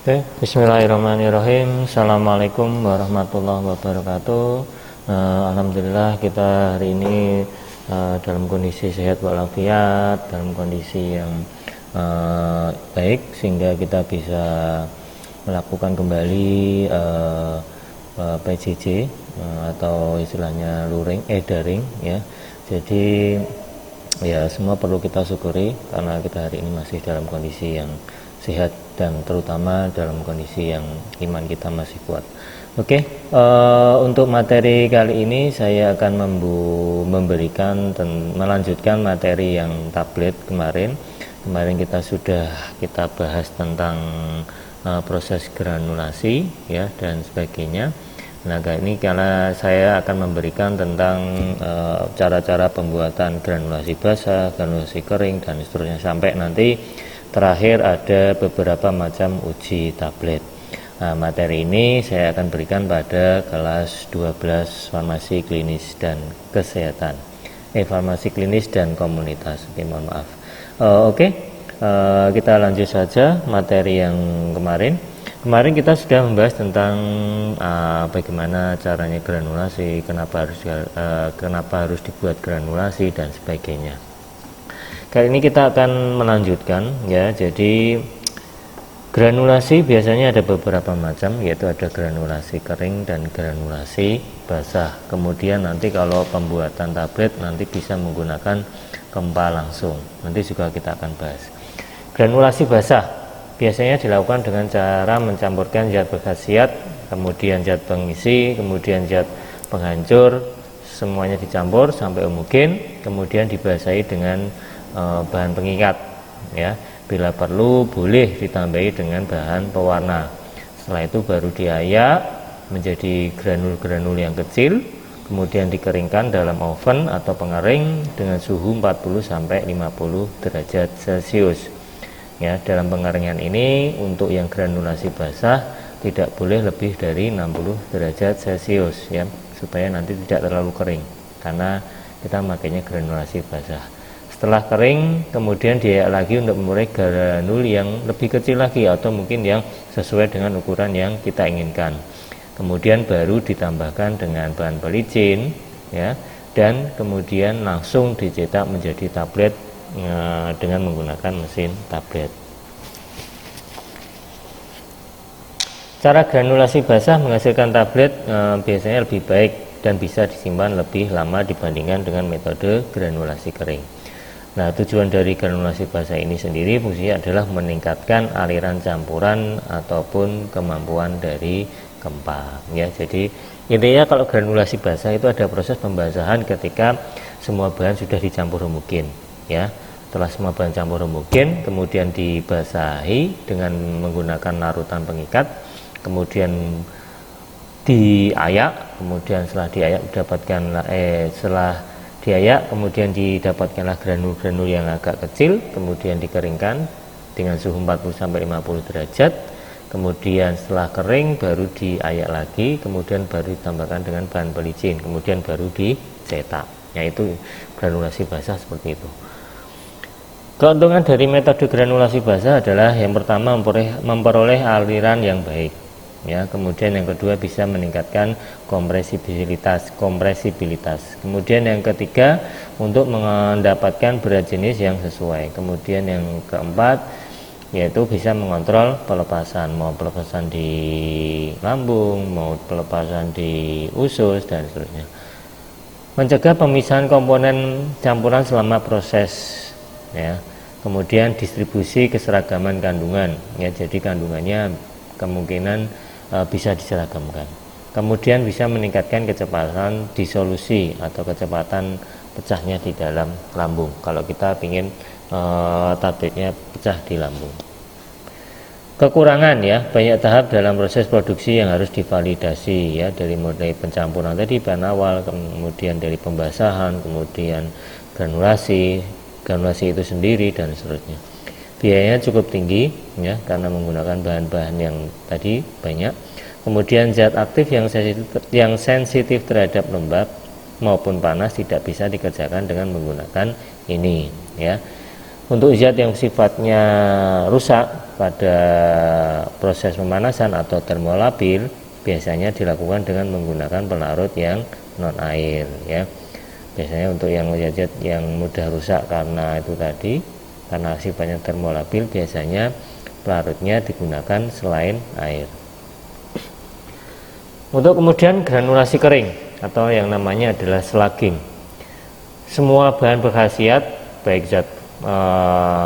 Oke, bismillahirrahmanirrahim. Assalamualaikum warahmatullahi wabarakatuh. Alhamdulillah kita hari ini dalam kondisi sehat walafiat, dalam kondisi yang baik, sehingga kita bisa melakukan kembali PJJ atau istilahnya luring, daring ya. Jadi ya semua perlu kita syukuri karena kita hari ini masih dalam kondisi yang sehat dan terutama dalam kondisi yang iman kita masih kuat. Oke, untuk materi kali ini saya akan melanjutkan materi yang tablet kemarin. Kemarin kita bahas tentang proses granulasi ya dan sebagainya. Nah, ini karena saya akan memberikan tentang cara-cara pembuatan granulasi basah, granulasi kering dan seterusnya sampai nanti terakhir ada beberapa macam uji tablet. Nah, materi ini saya akan berikan pada kelas 12 farmasi klinis dan kesehatan. Farmasi klinis dan komunitas. Oke, mohon maaf. Kita lanjut saja materi yang kemarin. Kemarin kita sudah membahas tentang bagaimana caranya granulasi, kenapa harus dibuat granulasi dan sebagainya. Kali ini kita akan melanjutkan ya. Jadi granulasi biasanya ada beberapa macam, yaitu ada granulasi kering dan granulasi basah. Kemudian nanti kalau pembuatan tablet nanti bisa menggunakan kempa langsung. Nanti juga kita akan bahas. Granulasi basah biasanya dilakukan dengan cara mencampurkan zat berkhasiat, kemudian zat pengisi, kemudian zat penghancur, semuanya dicampur sampai homogen, kemudian dibasahi dengan bahan pengikat ya. Bila perlu boleh ditambahi dengan bahan pewarna. Setelah itu baru diayak menjadi granul-granul yang kecil, kemudian dikeringkan dalam oven atau pengering dengan suhu 40 sampai 50 derajat Celcius. Ya, dalam pengeringan ini untuk yang granulasi basah tidak boleh lebih dari 60 derajat Celcius ya, supaya nanti tidak terlalu kering karena kita makainya granulasi basah. Setelah kering kemudian diayak lagi untuk memulai granul yang lebih kecil lagi atau mungkin yang sesuai dengan ukuran yang kita inginkan. Kemudian baru ditambahkan dengan bahan pelicin ya, dan kemudian langsung dicetak menjadi tablet dengan menggunakan mesin tablet. Cara granulasi basah menghasilkan tablet biasanya lebih baik dan bisa disimpan lebih lama dibandingkan dengan metode granulasi kering. Nah, tujuan dari granulasi basah ini sendiri fungsinya adalah meningkatkan aliran campuran ataupun kemampuan dari kempa ya. Jadi intinya kalau granulasi basah itu ada proses pembasahan ketika semua bahan sudah dicampur homogen ya. Setelah semua bahan campur homogen kemudian dibasahi dengan menggunakan larutan pengikat, kemudian diayak, kemudian setelah diayak kemudian didapatkanlah granul-granul yang agak kecil, kemudian dikeringkan dengan suhu 40 sampai 50 derajat. Kemudian setelah kering baru diayak lagi, kemudian baru ditambahkan dengan bahan pelicin, kemudian baru dicetak. Yaitu granulasi basah seperti itu. Keuntungan dari metode granulasi basah adalah yang pertama memperoleh aliran yang baik ya, kemudian yang kedua bisa meningkatkan kompresibilitas, kemudian yang ketiga untuk mendapatkan berat jenis yang sesuai, kemudian yang keempat yaitu bisa mengontrol pelepasan, mau pelepasan di lambung, mau pelepasan di usus dan seterusnya. Mencegah pemisahan komponen campuran selama proses ya, kemudian distribusi keseragaman kandungan ya, jadi kandungannya kemungkinan bisa diseragamkan. Kemudian bisa meningkatkan kecepatan disolusi atau kecepatan pecahnya di dalam lambung kalau kita ingin tabletnya pecah di lambung. Kekurangan ya, banyak tahap dalam proses produksi yang harus divalidasi ya, dari mulai pencampuran tadi bahan awal, kemudian dari pembasahan, kemudian granulasi itu sendiri dan seterusnya. Biayanya cukup tinggi ya, karena menggunakan bahan-bahan yang tadi banyak. Kemudian zat aktif yang sensitif terhadap lembab maupun panas tidak bisa dikerjakan dengan menggunakan ini ya. Untuk zat yang sifatnya rusak pada proses pemanasan atau termolabil biasanya dilakukan dengan menggunakan pelarut yang non air ya. Biasanya untuk yang zat yang mudah rusak karena itu tadi, karena sifatnya termolabil, biasanya pelarutnya digunakan selain air. Untuk kemudian granulasi kering atau yang namanya adalah slugging. Semua bahan berkhasiat baik zat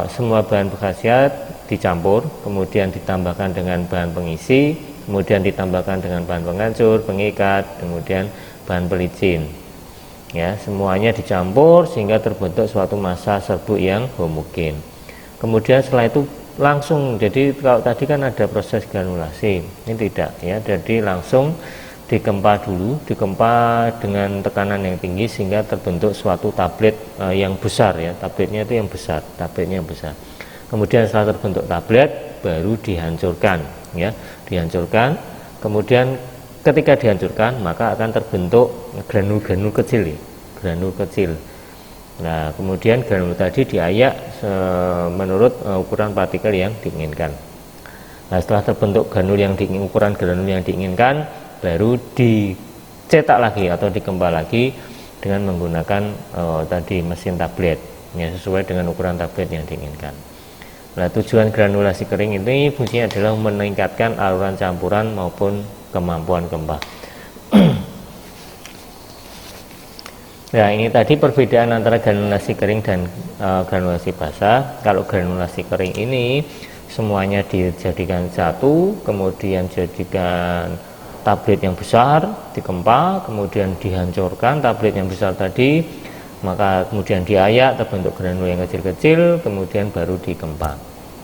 semua bahan berkhasiat dicampur, kemudian ditambahkan dengan bahan pengisi, kemudian ditambahkan dengan bahan penghancur, pengikat, kemudian bahan pelicin. Ya, semuanya dicampur sehingga terbentuk suatu massa serbuk yang homogen. Kemudian setelah itu langsung, jadi kalau tadi kan ada proses granulasi, ini tidak ya, jadi langsung dikempa dulu, dikempa dengan tekanan yang tinggi sehingga terbentuk suatu tablet yang besar ya, tabletnya itu yang besar, tabletnya yang besar. Kemudian setelah terbentuk tablet baru dihancurkan ya, dihancurkan. Kemudian ketika dihancurkan maka akan terbentuk granul-granul kecil ya, granul kecil. Nah, kemudian granul tadi diayak menurut ukuran partikel yang diinginkan. Nah, setelah terbentuk granul yang ukuran granul yang diinginkan, baru dicetak lagi atau dikempa lagi dengan menggunakan tadi mesin tablet ya, sesuai dengan ukuran tablet yang diinginkan. Nah, tujuan granulasi kering ini fungsinya adalah meningkatkan aluran campuran maupun kemampuan kempa. Nah, ini tadi perbedaan antara granulasi kering dan granulasi basah. Kalau granulasi kering ini semuanya dijadikan satu, kemudian jadikan tablet yang besar, dikempa, kemudian dihancurkan tablet yang besar tadi, maka kemudian diayak terbentuk granul yang kecil-kecil, kemudian baru dikempa,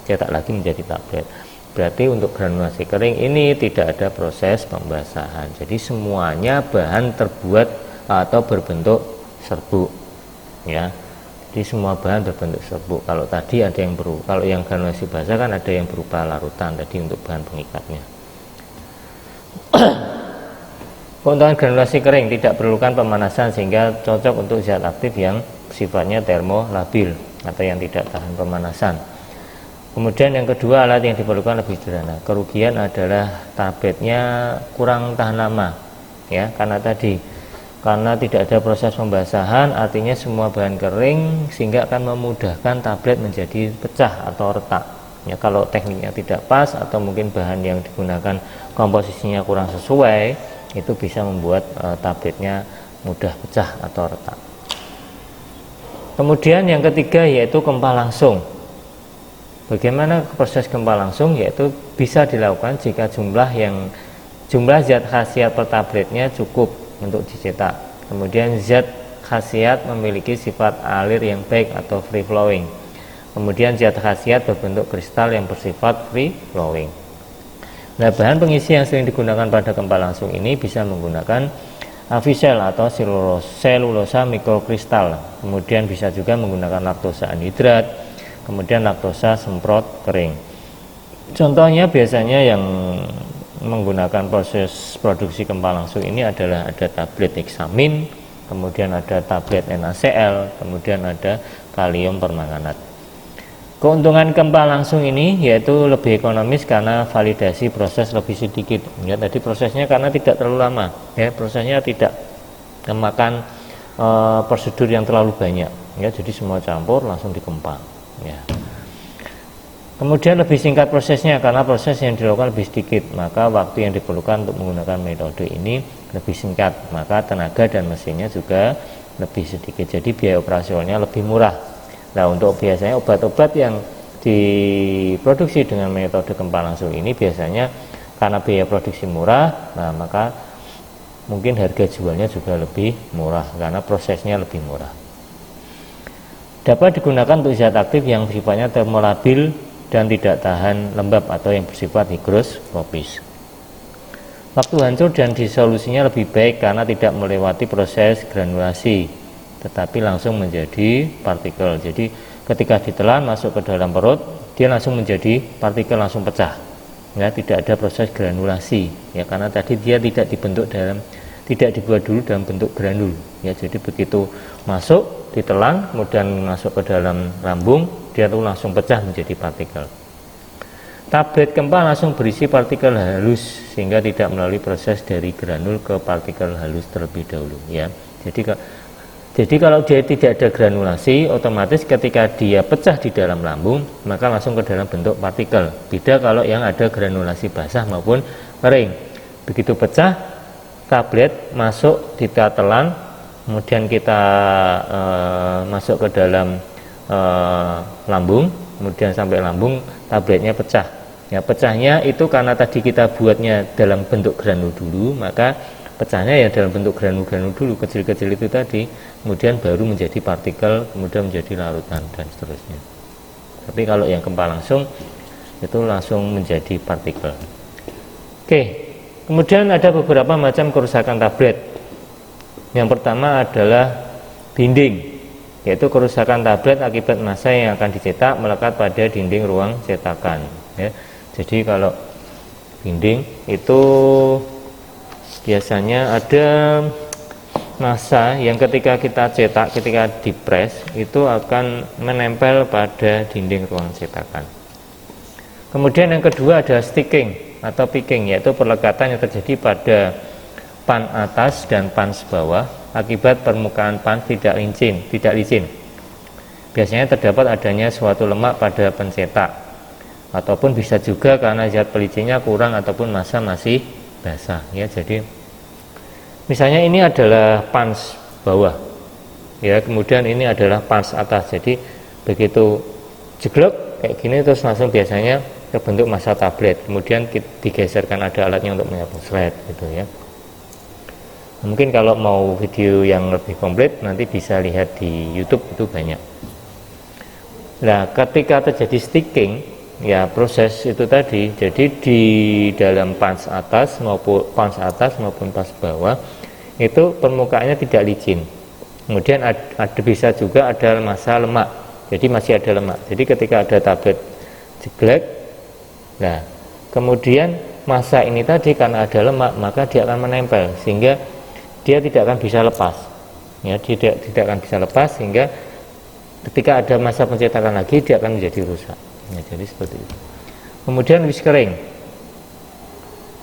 cetak lagi menjadi tablet. Berarti untuk granulasi kering ini tidak ada proses pembasahan, jadi semuanya bahan terbuat atau berbentuk serbuk ya, jadi semua bahan berbentuk serbuk. Kalau tadi ada yang kalau yang granulasi basah kan ada yang berupa larutan tadi untuk bahan pengikatnya. Keuntungan granulasi kering, tidak perlukan pemanasan sehingga cocok untuk zat aktif yang sifatnya termolabil atau yang tidak tahan pemanasan. Kemudian yang kedua, alat yang diperlukan lebih sederhana. Kerugian adalah tabletnya kurang tahan lama ya, karena tidak ada proses pembasahan, artinya semua bahan kering sehingga akan memudahkan tablet menjadi pecah atau retak ya. Kalau tekniknya tidak pas atau mungkin bahan yang digunakan komposisinya kurang sesuai, itu bisa membuat tabletnya mudah pecah atau retak. Kemudian yang ketiga yaitu kempa langsung. Bagaimana proses kempa langsung? Yaitu bisa dilakukan jika jumlah zat khasiat per tabletnya cukup untuk dicetak. Kemudian zat khasiat memiliki sifat alir yang baik atau free flowing. Kemudian zat khasiat berbentuk kristal yang bersifat free flowing. Nah, bahan pengisi yang sering digunakan pada kempa langsung ini bisa menggunakan avisel atau selulosa mikrokristal. Kemudian bisa juga menggunakan laktosa anhidrat, kemudian laktosa semprot kering. Contohnya biasanya yang menggunakan proses produksi kempa langsung ini adalah ada tablet heksamin, kemudian ada tablet NaCl, kemudian ada kalium permanganat. Keuntungan kempa langsung ini yaitu lebih ekonomis karena validasi proses lebih sedikit ya, tadi prosesnya karena tidak terlalu lama ya, prosesnya tidak memakan prosedur yang terlalu banyak ya, jadi semua campur langsung dikempa ya. Kemudian lebih singkat prosesnya karena proses yang dilakukan lebih sedikit, maka waktu yang diperlukan untuk menggunakan metode ini lebih singkat, maka tenaga dan mesinnya juga lebih sedikit, jadi biaya operasionalnya lebih murah. Nah, untuk biasanya obat-obat yang diproduksi dengan metode kempa langsung ini biasanya karena biaya produksi murah, nah maka mungkin harga jualnya juga lebih murah karena prosesnya lebih murah. Dapat digunakan untuk zat aktif yang sifatnya termolabil dan tidak tahan lembab atau yang bersifat higroskopis. Waktu hancur dan disolusinya lebih baik karena tidak melewati proses granulasi, tetapi langsung menjadi partikel. Jadi ketika ditelan masuk ke dalam perut, dia langsung menjadi partikel, langsung pecah ya, tidak ada proses granulasi ya, karena tadi dia tidak dibuat dulu dalam bentuk granul ya, jadi begitu masuk ditelan, kemudian masuk ke dalam lambung, dia tuh langsung pecah menjadi partikel. Tablet kempa langsung berisi partikel halus sehingga tidak melalui proses dari granul ke partikel halus terlebih dahulu, ya. Jadi kalau dia tidak ada granulasi, otomatis ketika dia pecah di dalam lambung, maka langsung ke dalam bentuk partikel. Beda kalau yang ada granulasi basah maupun kering. Begitu pecah, tablet masuk, kita telan, kemudian kita masuk ke dalam lambung, kemudian sampai lambung, tabletnya pecah. Ya, pecahnya itu karena tadi kita buatnya dalam bentuk granul dulu, maka pecahnya ya dalam bentuk granul-granul dulu, kecil-kecil itu tadi, kemudian baru menjadi partikel, kemudian menjadi larutan dan seterusnya. Tapi kalau yang kempa langsung, itu langsung menjadi partikel. Oke, kemudian ada beberapa macam kerusakan tablet. Yang pertama adalah dinding, yaitu kerusakan tablet akibat massa yang akan dicetak melekat pada dinding ruang cetakan, ya. Jadi kalau dinding itu biasanya ada massa yang ketika kita cetak, ketika dipres itu akan menempel pada dinding ruang cetakan. Kemudian yang kedua ada sticking atau picking, yaitu perlekatan yang terjadi pada pan atas dan pan bawah akibat permukaan pan tidak licin. Biasanya terdapat adanya suatu lemak pada pencetak, ataupun bisa juga karena zat pelicinnya kurang ataupun massa masih basah, ya. Jadi misalnya ini adalah pans bawah, ya, kemudian ini adalah pans atas. Jadi begitu jeglek kayak gini terus langsung biasanya terbentuk massa tablet, kemudian digeserkan, ada alatnya untuk menyapu slide gitu, ya. Mungkin kalau mau video yang lebih komplit nanti bisa lihat di YouTube, itu banyak. Nah, ketika terjadi sticking, ya proses itu tadi, jadi di dalam pans atas maupun pans bawah itu permukaannya tidak licin. Kemudian ada bisa juga ada massa lemak, jadi masih ada lemak. Jadi ketika ada tablet jeglek, nah kemudian massa ini tadi karena ada lemak maka dia akan menempel sehingga dia tidak akan bisa lepas, ya, tidak akan bisa lepas sehingga ketika ada massa pencetakan lagi dia akan menjadi rusak. Ya, jadi seperti itu. Kemudian whiskering,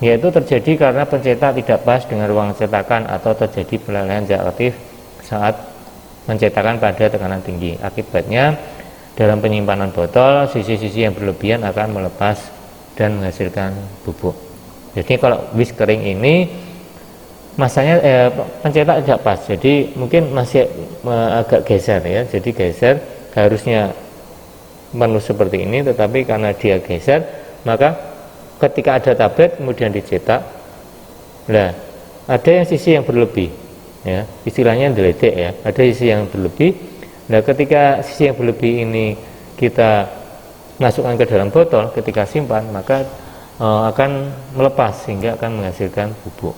yaitu terjadi karena pencetak tidak pas dengan ruang cetakan atau terjadi pelelehan zat aktif saat pencetakan pada tekanan tinggi. Akibatnya dalam penyimpanan botol sisi-sisi yang berlebihan akan melepas dan menghasilkan bubuk. Jadi kalau whiskering ini masanya pencetak tidak pas, jadi mungkin masih agak geser, ya. Jadi geser, harusnya penuh seperti ini, tetapi karena dia geser, maka ketika ada tablet kemudian dicetak, nah ada yang sisi yang berlebih, ya, istilahnya deledek, ya, ada sisi yang berlebih. Nah ketika sisi yang berlebih ini kita masukkan ke dalam botol, ketika simpan maka akan melepas sehingga akan menghasilkan bubuk.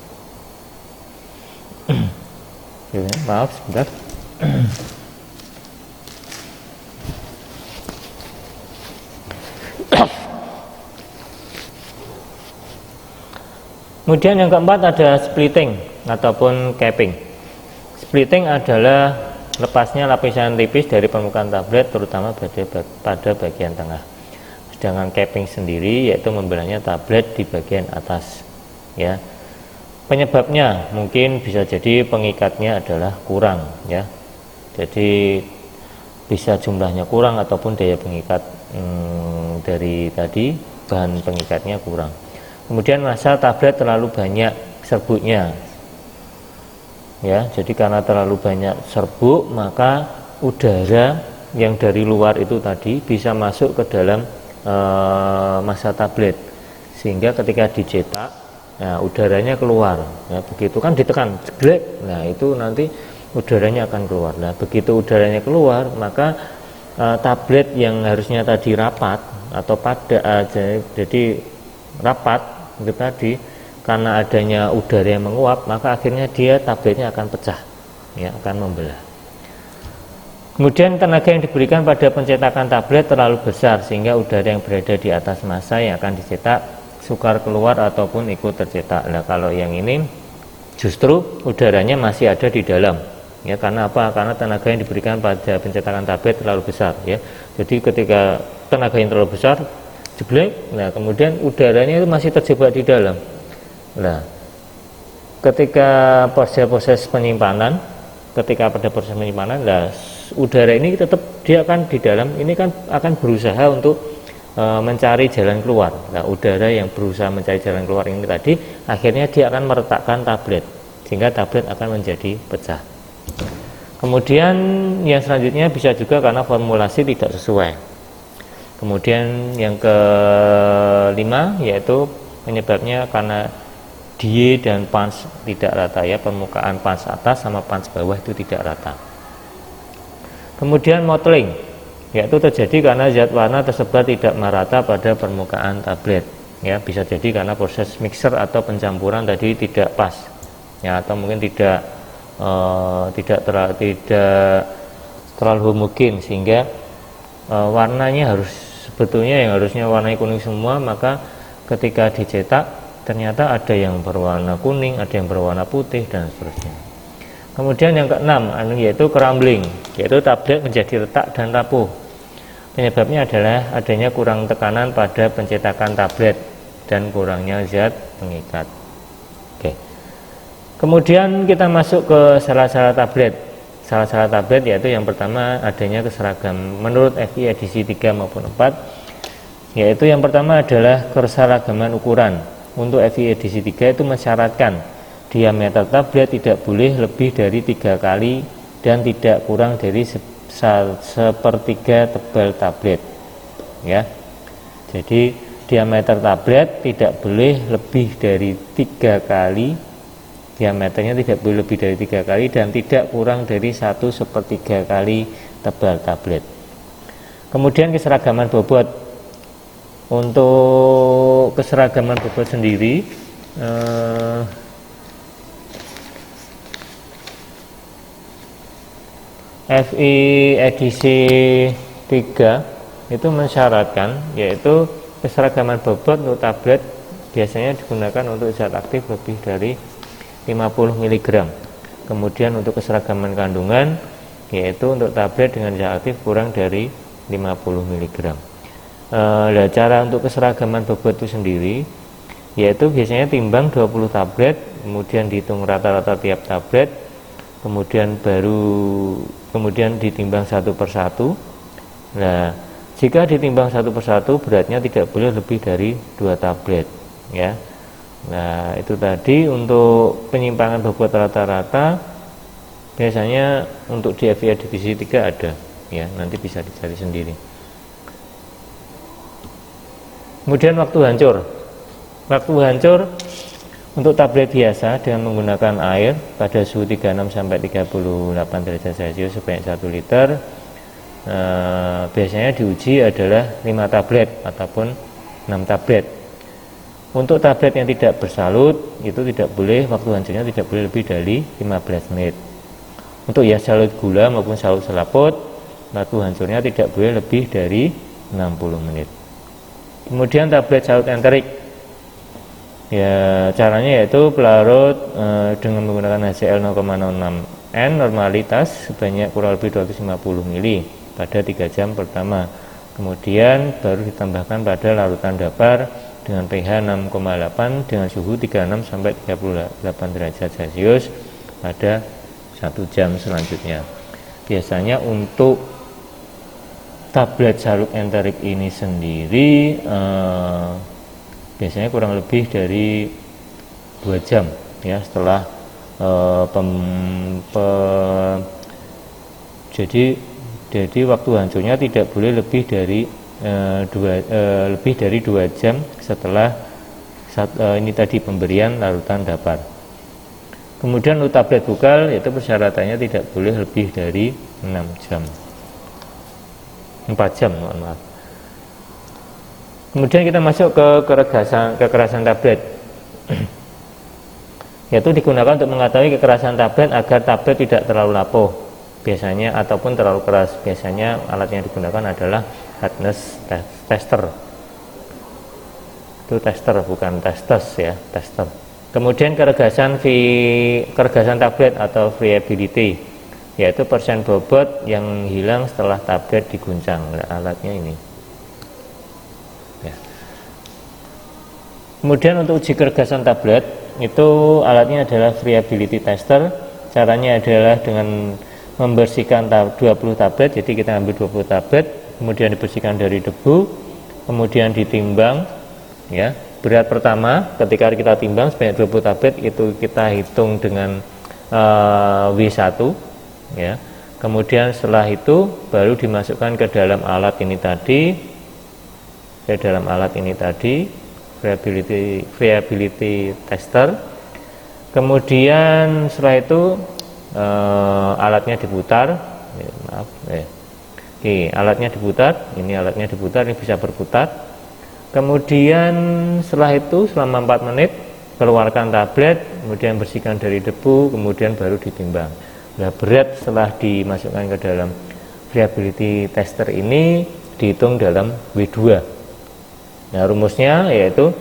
Maaf sebentar. Kemudian yang keempat ada splitting ataupun capping. Splitting adalah lepasnya lapisan tipis dari permukaan tablet terutama pada bagian tengah. Sedangkan capping sendiri yaitu membelahnya tablet di bagian atas, ya. Penyebabnya mungkin bisa jadi pengikatnya adalah kurang, ya. Jadi bisa jumlahnya kurang ataupun daya pengikat dari tadi bahan pengikatnya kurang. Kemudian massa tablet terlalu banyak serbuknya, ya. Jadi karena terlalu banyak serbuk maka udara yang dari luar itu tadi bisa masuk ke dalam massa tablet sehingga ketika dicetak, nah udaranya keluar, ya. Begitu kan ditekan jeglek, nah itu nanti udaranya akan keluar. Nah begitu udaranya keluar maka tablet yang harusnya tadi rapat atau padat, jadi rapat itu tadi, karena adanya udara yang menguap maka akhirnya tabletnya akan pecah, ya, akan membelah. Kemudian tenaga yang diberikan pada pencetakan tablet terlalu besar sehingga udara yang berada di atas massa yang akan dicetak sukar keluar ataupun ikut tercetak. Nah kalau yang ini justru udaranya masih ada di dalam, ya. Karena apa? Karena tenaga yang diberikan pada pencetakan tablet terlalu besar, ya. Jadi ketika tenaga yang terlalu besar jeblek, nah kemudian udaranya itu masih terjebak di dalam. Nah, ketika proses penyimpanan, nah udara ini tetap dia akan di dalam, ini kan akan berusaha untuk mencari jalan keluar. Nah, udara yang berusaha mencari jalan keluar ini tadi akhirnya dia akan meretakkan tablet sehingga tablet akan menjadi pecah. Kemudian yang selanjutnya bisa juga karena formulasi tidak sesuai. Kemudian yang kelima yaitu penyebabnya karena die dan pans tidak rata, ya, permukaan pans atas sama pans bawah itu tidak rata. Kemudian mottling, yaitu terjadi karena zat warna tersebar tidak merata pada permukaan tablet, ya. Bisa jadi karena proses mixer atau pencampuran tadi tidak pas, ya, atau mungkin tidak terlalu homogen sehingga warnanya sebetulnya yang harusnya warnanya kuning semua, maka ketika dicetak ternyata ada yang berwarna kuning, ada yang berwarna putih, dan seterusnya. Kemudian yang keenam yaitu crumbling, yaitu tablet menjadi retak dan rapuh. Penyebabnya adalah adanya kurang tekanan pada pencetakan tablet dan kurangnya zat pengikat. Oke. Kemudian kita masuk ke salah-salah tablet. Salah-salah tablet yaitu yang pertama adanya keseragaman menurut FI edisi 3 maupun 4, yaitu yang pertama adalah keseragaman ukuran. Untuk FI edisi 3 itu mensyaratkan diameter tablet tidak boleh lebih dari 3 kali dan tidak kurang dari sepertiga tebal tablet, ya. Jadi diameter tablet tidak boleh lebih dari 3 kali, diameternya tidak boleh lebih dari 3 kali dan tidak kurang dari 1/3 kali tebal tablet. Kemudian keseragaman bobot. Untuk keseragaman bobot sendiri FI edisi 3 itu mensyaratkan yaitu keseragaman bobot untuk tablet biasanya digunakan untuk zat aktif lebih dari 50 mg. Kemudian untuk keseragaman kandungan yaitu untuk tablet dengan zat aktif kurang dari 50 mg. Cara untuk keseragaman bobot itu sendiri yaitu biasanya timbang 20 tablet, kemudian dihitung rata-rata tiap tablet, kemudian ditimbang satu persatu. Nah, jika ditimbang satu persatu beratnya tidak boleh lebih dari 2 tablet, ya. Nah, itu tadi untuk penyimpangan bobot rata-rata biasanya untuk di FI edisi 3 ada, ya, nanti bisa dicari sendiri. Kemudian waktu hancur. Waktu hancur untuk tablet biasa dengan menggunakan air pada suhu 36 sampai 38 derajat Celcius sebanyak 1 liter. Biasanya diuji adalah 5 tablet ataupun 6 tablet. Untuk tablet yang tidak bersalut itu tidak boleh, waktu hancurnya tidak boleh lebih dari 15 menit. Untuk ya salut gula maupun salut selaput, waktu hancurnya tidak boleh lebih dari 60 menit. Kemudian tablet salut enterik, ya caranya yaitu pelarut dengan menggunakan HCl 0,06 N normalitas sebanyak kurang lebih 250 ml pada 3 jam pertama. Kemudian baru ditambahkan pada larutan datar dengan pH 6,8 dengan suhu 36 sampai 38 derajat Celcius pada 1 jam selanjutnya. Biasanya untuk tablet salut enterik ini sendiri biasanya kurang lebih dari 2 jam, ya, setelah jadi waktu hancurnya tidak boleh lebih dari 2 jam setelah ini tadi pemberian larutan datar. Kemudian untuk tablet bukal yaitu persyaratannya tidak boleh lebih dari 4 jam, mohon maaf. Kemudian kita masuk ke kekerasan tablet, yaitu digunakan untuk mengetahui kekerasan tablet agar tablet tidak terlalu lapuh biasanya ataupun terlalu keras. Biasanya alat yang digunakan adalah hardness tester. Itu tester bukan testes, ya, tester. Kemudian keregasan tablet atau friability. yaitu persen bobot yang hilang setelah tablet diguncang. Nah, alatnya ini ya. Kemudian untuk uji keregasan tablet itu alatnya adalah friability tester. Caranya adalah dengan membersihkan 20 tablet. Jadi kita ambil 20 tablet, kemudian dibersihkan dari debu, kemudian ditimbang ya. Berat pertama ketika kita timbang sebanyak 20 tablet itu kita hitung dengan W1 ya. Kemudian setelah itu baru dimasukkan ke dalam alat ini tadi, friability tester. Kemudian setelah itu alatnya diputar alatnya diputar, ini bisa berputar. Kemudian setelah itu selama 4 menit keluarkan tablet, kemudian bersihkan dari debu, kemudian baru ditimbang. Nah, berat setelah dimasukkan ke dalam friability tester ini dihitung dalam W2. Nah, rumusnya yaitu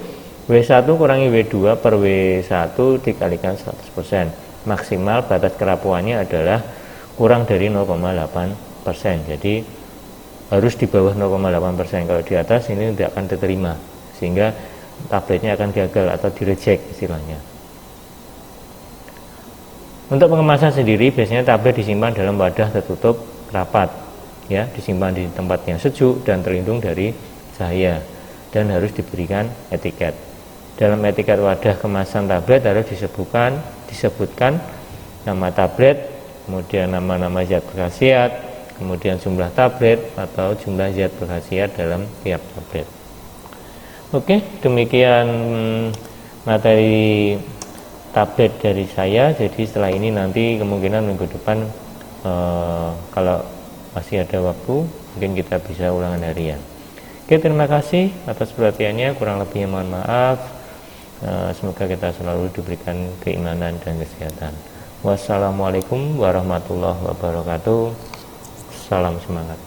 W1 kurangi W2 per W1 dikalikan 100%. Maksimal batas kerapuannya adalah kurang dari 0,8%. Jadi harus di bawah 0,8%. Kalau di atas ini tidak akan diterima, sehingga tabletnya akan gagal atau direject istilahnya. Untuk pengemasan sendiri biasanya tablet disimpan dalam wadah tertutup rapat ya, disimpan di tempat yang sejuk dan terlindung dari cahaya, dan harus diberikan etiket. Dalam etiket wadah kemasan tablet harus disebutkan nama tablet, kemudian nama-nama zat berkhasiat, kemudian jumlah tablet atau jumlah zat berkhasiat dalam tiap tablet. Oke, demikian materi tablet dari saya. Jadi setelah ini nanti kemungkinan minggu depan kalau masih ada waktu mungkin kita bisa ulangan harian. Oke, terima kasih atas perhatiannya, kurang lebihnya mohon maaf. Semoga kita selalu diberikan keimanan dan kesehatan. Wassalamualaikum warahmatullahi wabarakatuh. Salam semangat.